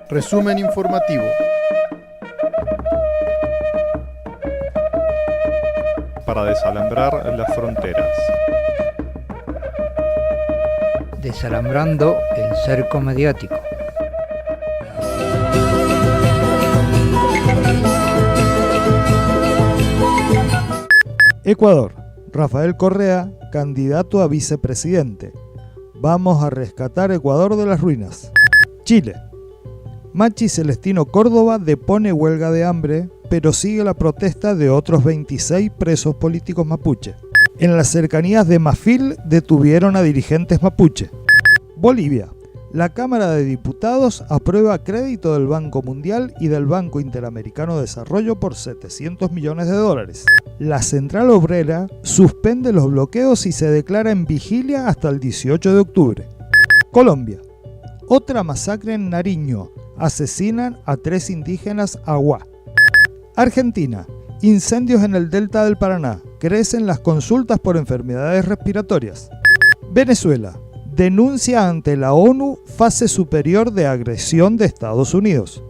Resumen informativo. Para desalambrar las fronteras. Desalambrando el cerco mediático. Ecuador. Rafael Correa, candidato a vicepresidente. Vamos a rescatar Ecuador de las ruinas. Chile. Machi Celestino Córdoba depone huelga de hambre, pero sigue la protesta de otros 26 presos políticos mapuche. En las cercanías de Mafil detuvieron a dirigentes mapuche. Bolivia. La Cámara de Diputados aprueba crédito del Banco Mundial y del Banco Interamericano de Desarrollo por $700 millones. La Central Obrera suspende los bloqueos y se declara en vigilia hasta el 18 de octubre. Colombia. Otra masacre en Nariño. Asesinan a 3 indígenas Aguá. Argentina. Incendios en el delta del Paraná. Crecen las consultas por enfermedades respiratorias. Venezuela. Denuncia ante la ONU fase superior de agresión de Estados Unidos.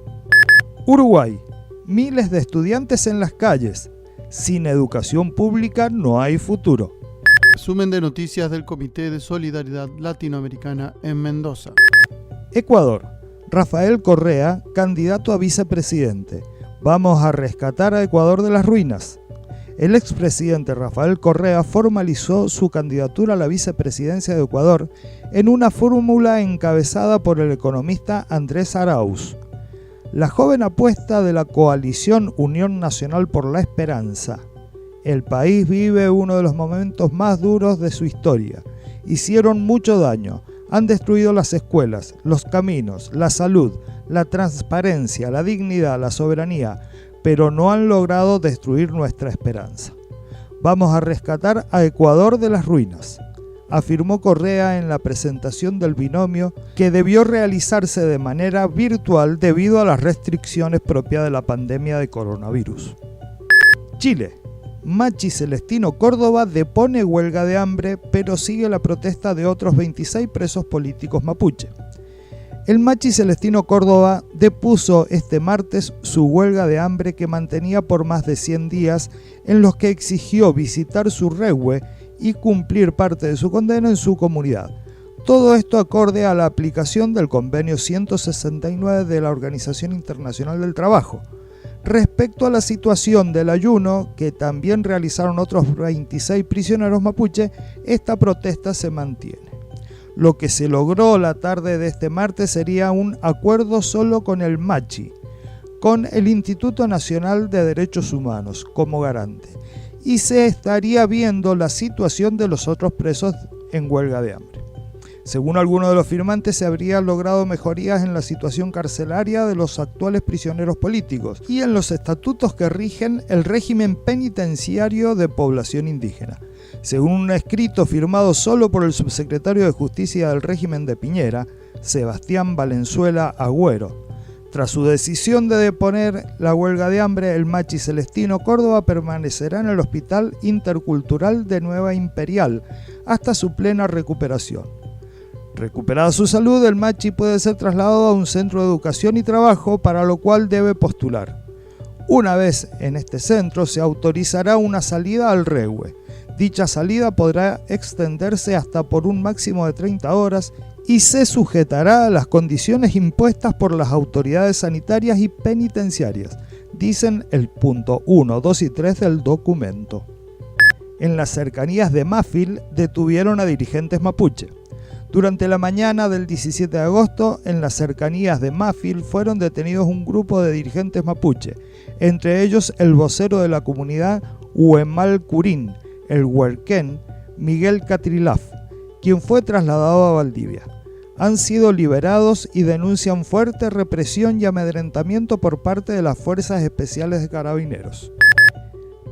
Uruguay. Miles de estudiantes en las calles. Sin educación pública no hay futuro. Resumen de noticias del Comité de Solidaridad Latinoamericana en Mendoza. Ecuador. Rafael Correa, candidato a vicepresidente. Vamos a rescatar a Ecuador de las ruinas. El expresidente Rafael Correa formalizó su candidatura a la vicepresidencia de Ecuador en una fórmula encabezada por el economista Andrés Arauz. La joven apuesta de la coalición Unión Nacional por la Esperanza. El país vive uno de los momentos más duros de su historia. Hicieron mucho daño, han destruido las escuelas, los caminos, la salud, la transparencia, la dignidad, la soberanía, pero no han logrado destruir nuestra esperanza. Vamos a rescatar a Ecuador de las ruinas, afirmó Correa en la presentación del binomio, que debió realizarse de manera virtual debido a las restricciones propias de la pandemia de coronavirus. Chile. Machi Celestino Córdoba depone huelga de hambre, pero sigue la protesta de otros 26 presos políticos mapuche. El Machi Celestino Córdoba depuso este martes su huelga de hambre que mantenía por más de 100 días, en los que exigió visitar su rehue y cumplir parte de su condena en su comunidad. Todo esto acorde a la aplicación del convenio 169 de la Organización Internacional del Trabajo. Respecto a la situación del ayuno, que también realizaron otros 26 prisioneros mapuche, esta protesta se mantiene. Lo que se logró la tarde de este martes sería un acuerdo solo con el Machi, con el Instituto Nacional de Derechos Humanos como garante, y se estaría viendo la situación de los otros presos en huelga de hambre. Según algunos de los firmantes, se habrían logrado mejorías en la situación carcelaria de los actuales prisioneros políticos y en los estatutos que rigen el régimen penitenciario de población indígena. Según un escrito firmado solo por el subsecretario de Justicia del régimen de Piñera, Sebastián Valenzuela Agüero. Tras su decisión de deponer la huelga de hambre, el Machi Celestino Córdoba permanecerá en el Hospital Intercultural de Nueva Imperial hasta su plena recuperación. Recuperada su salud, el Machi puede ser trasladado a un centro de educación y trabajo, para lo cual debe postular. Una vez en este centro, se autorizará una salida al rehue. Dicha salida podrá extenderse hasta por un máximo de 30 horas y se sujetará a las condiciones impuestas por las autoridades sanitarias y penitenciarias, dicen el punto 1, 2 y 3 del documento. En las cercanías de Mafil detuvieron a dirigentes mapuche. Durante la mañana del 17 de agosto, en las cercanías de Mafil fueron detenidos un grupo de dirigentes mapuche, entre ellos el vocero de la comunidad Huemal Curín, el huerquén Miguel Catrilaf, quien fue trasladado a Valdivia. Han sido liberados y denuncian fuerte represión y amedrentamiento por parte de las Fuerzas Especiales de Carabineros.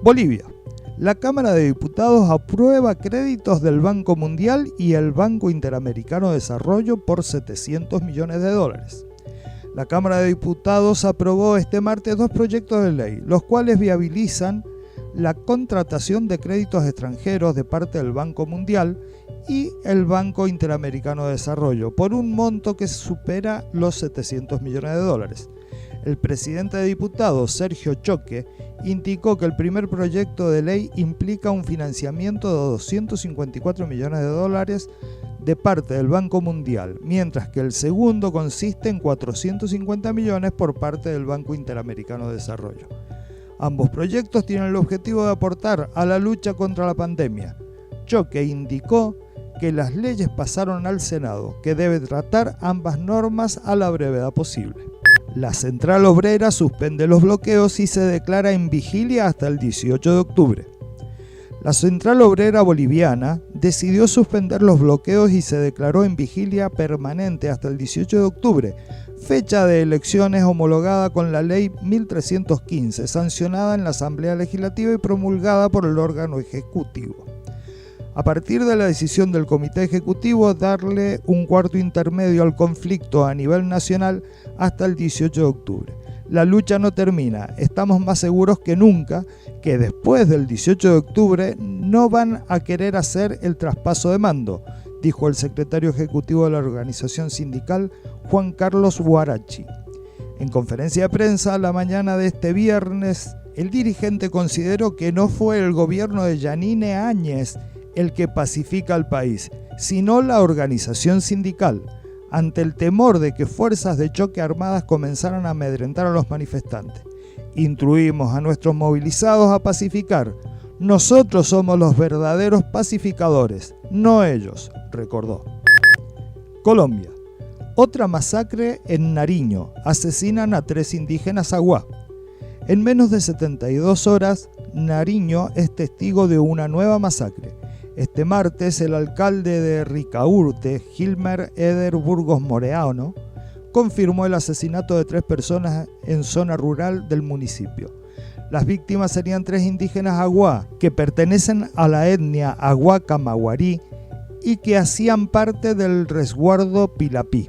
Bolivia. La Cámara de Diputados aprueba créditos del Banco Mundial y el Banco Interamericano de Desarrollo por $700 millones. La Cámara de Diputados aprobó este martes 2 proyectos de ley, los cuales viabilizan la contratación de créditos extranjeros de parte del Banco Mundial y el Banco Interamericano de Desarrollo, por un monto que supera los 700 millones de dólares. El presidente de diputados, Sergio Choque, indicó que el primer proyecto de ley implica un financiamiento de 254 millones de dólares de parte del Banco Mundial, mientras que el segundo consiste en 450 millones por parte del Banco Interamericano de Desarrollo. Ambos proyectos tienen el objetivo de aportar a la lucha contra la pandemia. Choque indicó que las leyes pasaron al Senado, que debe tratar ambas normas a la brevedad posible. La Central Obrera suspende los bloqueos y se declara en vigilia hasta el 18 de octubre. La Central Obrera Boliviana decidió suspender los bloqueos y se declaró en vigilia permanente hasta el 18 de octubre, fecha de elecciones homologada con la Ley 1315, sancionada en la Asamblea Legislativa y promulgada por el órgano ejecutivo. A partir de la decisión del Comité Ejecutivo darle un cuarto intermedio al conflicto a nivel nacional hasta el 18 de octubre. La lucha no termina, estamos más seguros que nunca que después del 18 de octubre no van a querer hacer el traspaso de mando, dijo el secretario ejecutivo de la organización sindical, Juan Carlos Huarachi. En conferencia de prensa la mañana de este viernes, el dirigente consideró que no fue el gobierno de Yanine Áñez el que pacifica al país, sino la organización sindical, ante el temor de que fuerzas de choque armadas comenzaran a amedrentar a los manifestantes. Instruimos a nuestros movilizados a pacificar. Nosotros somos los verdaderos pacificadores, no ellos, recordó. Colombia. Otra masacre en Nariño. Asesinan a 3 indígenas aguá. En menos de 72 horas, Nariño es testigo de una nueva masacre. Este martes, el alcalde de Ricaurte, Gilmer Eder Burgos Moreano, confirmó el asesinato de 3 personas en zona rural del municipio. Las víctimas serían 3 indígenas aguá, que pertenecen a la etnia aguá camagüarí y que hacían parte del resguardo Pilapí.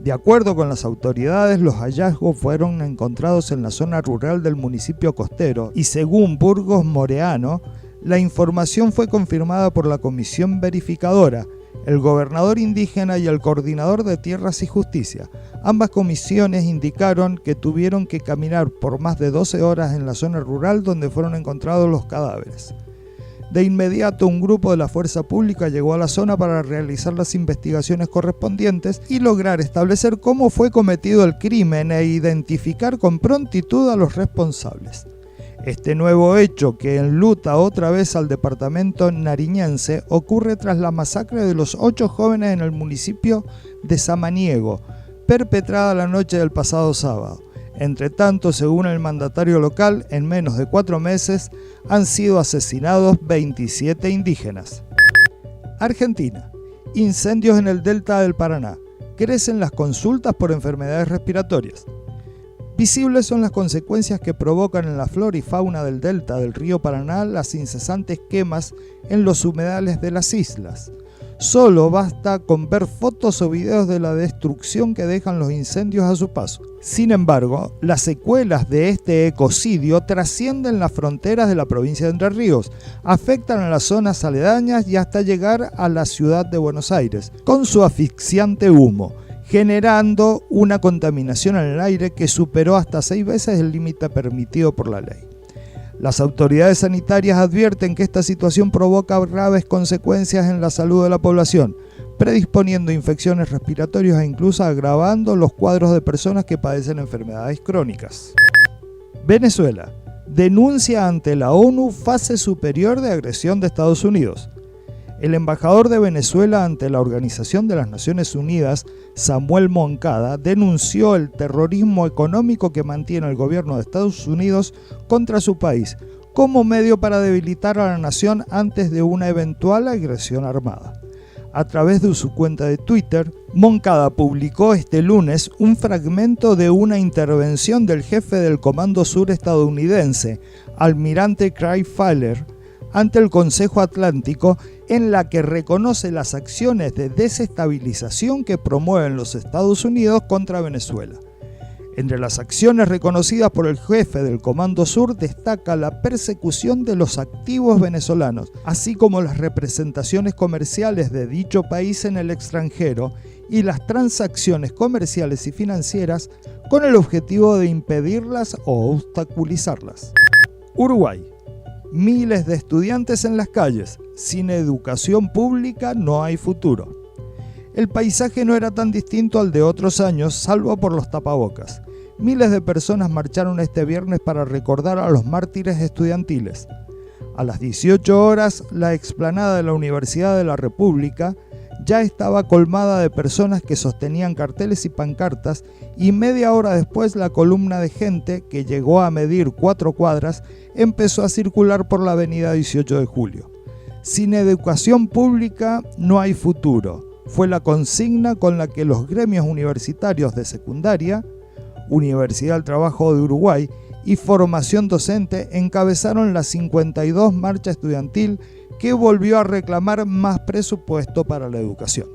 De acuerdo con las autoridades, los hallazgos fueron encontrados en la zona rural del municipio costero y según Burgos Moreano, la información fue confirmada por la Comisión Verificadora, el gobernador indígena y el coordinador de Tierras y Justicia. Ambas comisiones indicaron que tuvieron que caminar por más de 12 horas en la zona rural donde fueron encontrados los cadáveres. De inmediato, un grupo de la fuerza pública llegó a la zona para realizar las investigaciones correspondientes y lograr establecer cómo fue cometido el crimen e identificar con prontitud a los responsables. Este nuevo hecho, que enluta otra vez al departamento nariñense, ocurre tras la masacre de los 8 jóvenes en el municipio de Samaniego, perpetrada la noche del pasado sábado. Entre tanto, según el mandatario local, en menos de 4 meses han sido asesinados 27 indígenas. Argentina. Incendios en el delta del Paraná. Crecen las consultas por enfermedades respiratorias. Visibles son las consecuencias que provocan en la flora y fauna del delta del río Paraná las incesantes quemas en los humedales de las islas. Solo basta con ver fotos o videos de la destrucción que dejan los incendios a su paso. Sin embargo, las secuelas de este ecocidio trascienden las fronteras de la provincia de Entre Ríos, afectan a las zonas aledañas y hasta llegar a la ciudad de Buenos Aires, con su asfixiante humo, generando una contaminación en el aire que superó hasta 6 veces el límite permitido por la ley. Las autoridades sanitarias advierten que esta situación provoca graves consecuencias en la salud de la población, predisponiendo infecciones respiratorias e incluso agravando los cuadros de personas que padecen enfermedades crónicas. Venezuela. Denuncia ante la ONU fase superior de agresión de Estados Unidos. El embajador de Venezuela ante la Organización de las Naciones Unidas, Samuel Moncada, denunció el terrorismo económico que mantiene el gobierno de Estados Unidos contra su país, como medio para debilitar a la nación antes de una eventual agresión armada. A través de su cuenta de Twitter, Moncada publicó este lunes un fragmento de una intervención del jefe del Comando Sur estadounidense, almirante Craig Fowler, ante el Consejo Atlántico, en la que reconoce las acciones de desestabilización que promueven los Estados Unidos contra Venezuela. Entre las acciones reconocidas por el jefe del Comando Sur destaca la persecución de los activos venezolanos, así como las representaciones comerciales de dicho país en el extranjero y las transacciones comerciales y financieras con el objetivo de impedirlas o obstaculizarlas. Uruguay. Miles de estudiantes en las calles. Sin educación pública no hay futuro. El paisaje no era tan distinto al de otros años, salvo por los tapabocas. Miles de personas marcharon este viernes para recordar a los mártires estudiantiles. A las 18 horas, la explanada de la Universidad de la República ya estaba colmada de personas que sostenían carteles y pancartas, y media hora después la columna de gente, que llegó a medir 4 cuadras, empezó a circular por la avenida 18 de julio. Sin educación pública no hay futuro, fue la consigna con la que los gremios universitarios de secundaria, Universidad del Trabajo de Uruguay y Formación Docente encabezaron la 52 marcha estudiantil que volvió a reclamar más presupuesto para la educación.